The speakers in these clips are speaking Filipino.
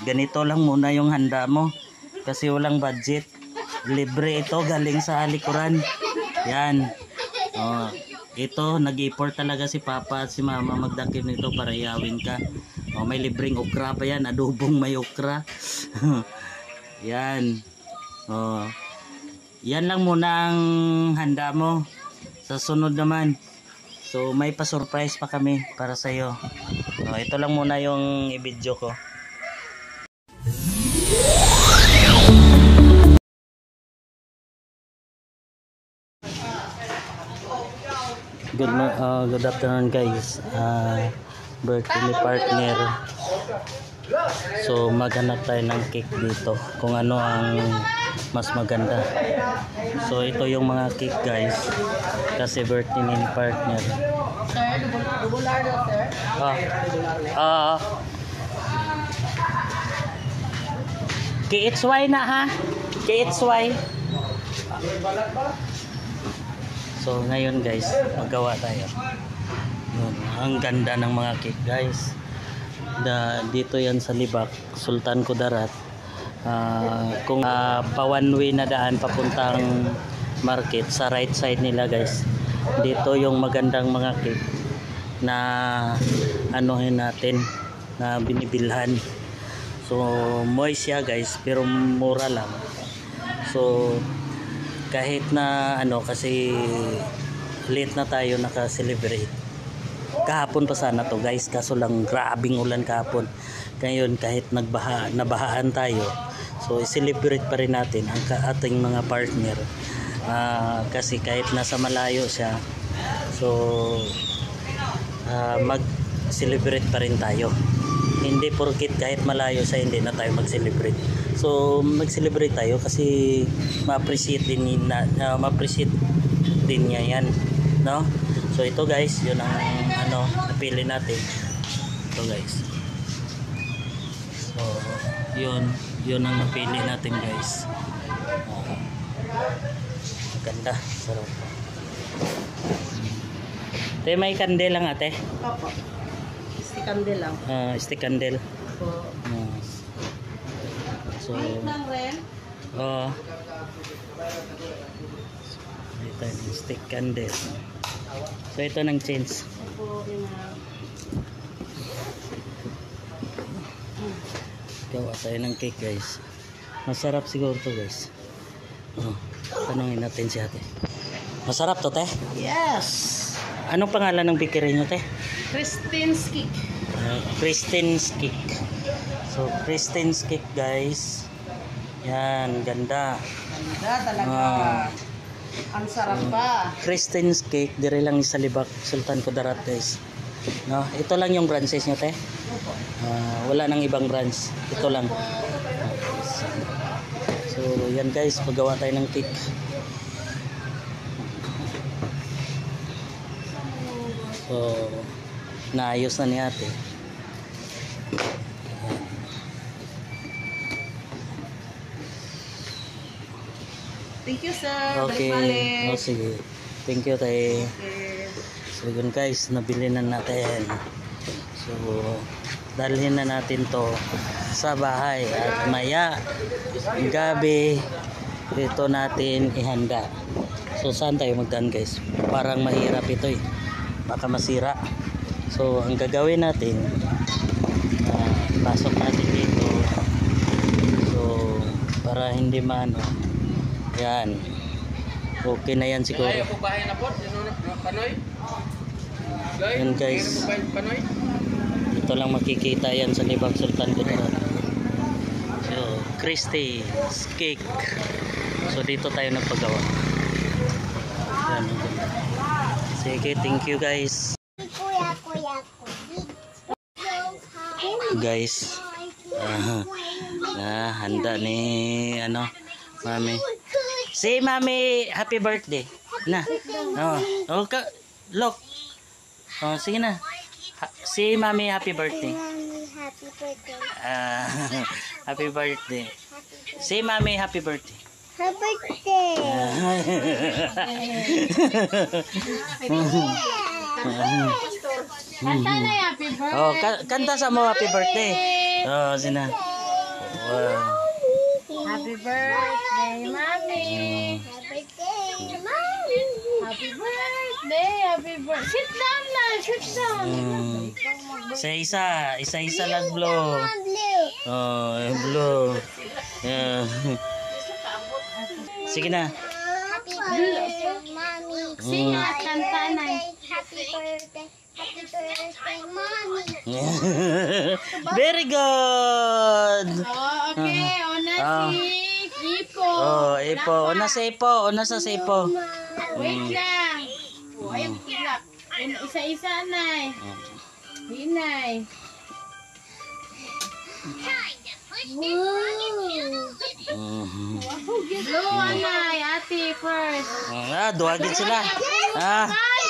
Ganito lang muna yung handa mo. Kasi walang budget. Libre ito, galing sa likuran. Yan. Oh, ito, nag-import talaga si Papa at si Mama magdakip nito para iyawin ka. Oh, may libreng okra pa yan. Adobong may okra. Yan. Oh. Yan lang muna ang handa mo. Sa sunod naman. So may pa-surprise pa kami para sa iyo. Oh, ito lang muna yung i-video ko. Good afternoon guys. Birthday ni partner. So maghanap tayo ng cake dito kung ano ang mas maganda. So ito yung mga cake guys kasi birthday ni partner. Sir, dubular na sir. KHY na ha. KHY. So ngayon guys, magawa tayo. Ang ganda ng mga cake guys. Dito yan sa Libak, Sultan Kudarat. Kung pa one way na daan papuntang market, sa right side nila guys. Dito yung magandang mga cake na anuhin natin, na binibilhan. So moist siya guys, pero mura lang. So kahit na kasi late na tayo naka-celebrate. Kahapon pa sana to guys, kaso lang grabing ulan kahapon. Ngayon kahit nabahaan tayo, so i-celebrate pa rin natin ang ating mga partner. Kasi kahit nasa malayo siya, so mag-celebrate pa rin tayo. Hindi porkit kahit malayo siya hindi na tayo mag-celebrate. So mag-celebrate tayo kasi ma-appreciate din niya yan, no? So ito guys, yun ang napili natin. Ito guys. So yun ang napili natin guys. Maganda, sarap. Ate, may kandel lang ate. Opo. Stick candle lang. Stick candle. Opo. So lang rin. Ito yung stick candle. So ito ng change. Opo, Gawa tayo ng cake guys. Masarap siguro to guys. Tanungin natin si ate. Masarap to te? Yes. Anong pangalan ng bakery nyo te? Christine's Cake. Christine's Cake. So Christine's Cake guys. Yan, ganda. Ganda talaga. Ang sarap pa. Christine's Cake, dire lang sa Libak, Sultan Kudarat guys. No, ito lang yung branches nyo te. Wala nang ibang branch. Ito lang. So yan guys, paggawa tayo ng cake. So naayos na ni ate. Thank you sir. Okay. Balik-balik. Sige. Thank you tayo. Okay. So yun guys, nabili na natin. So dalhin na natin to sa bahay at maya gabi ito natin ihanda. So saan tayo magdaan guys? Parang mahirap ito eh. Baka masira. So ang gagawin natin, pasok natin dito. So para hindi maano. Yan. Okay na yan siguro. Yan guys. Ito lang makikita yan sa Libak Sultan Kudarat. So Christie's Cake. So dito tayo nagpagawa. Yan. Sige, thank you guys. Guys. Handa ni Mami. Say Mami, happy birthday. Na. Look. Sige na. Say Mami, happy birthday. Happy birthday. Happy birthday. Say Mami, happy birthday. Happy birthday. Kanta na happy birthday. Kanta sa mo happy birthday. Oh, sina. Wow. Happy birthday, Mami. Happy birthday, Mommy. Happy birthday. Happy birthday. Sit down na. Sit down. Isa-isa lang blow. Blue. Oh, blue. Yeah. Sige na. Happy birthday, Mommy. Sing at kanta na. Happy birthday. Happy birthday, Mommy. Very good. Oh, okay. Una Ah. si Ipo. Oh, ipo. Una sa ipo. Una sa ipo. Wait lang. Wait lang. Isa-isa, Nay. Hinay. Blue, Nay. Ate first. Duwagin sila.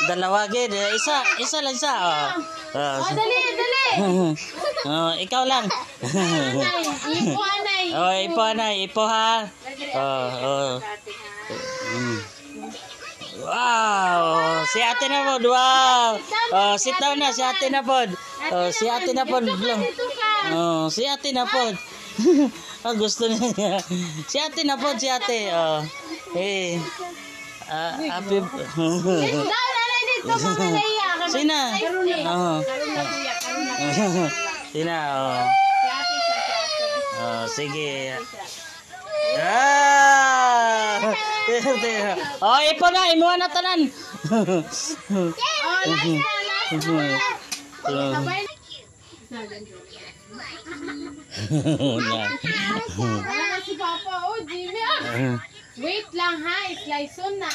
Dalawa gid. Isa lang isa. Oh, dali, dali. Ikaw lang. Anay. Ipo, Anay. Oh, ipo na, ipo ha. Wow! Si ate na po, wow! Oh, sit down na, si ate na po. Oh, si ate na po. Dito ka. Oh, si ate na po. Gusto niya. Si ate na po, si ate. Oh. Hey. Happy. Sit down, Anay. Dito ka malaya. Sina? Karuni. Oh. Karuna, kuya. Karuna. Sina, oh. Si ate siya, si ate. Oh, sige. Oh, ipo na, imuha na tanan. Oh, last na. Sabay na. Wala na si Papa. Oh, Jimmy. Wait lang ha. Slice on na.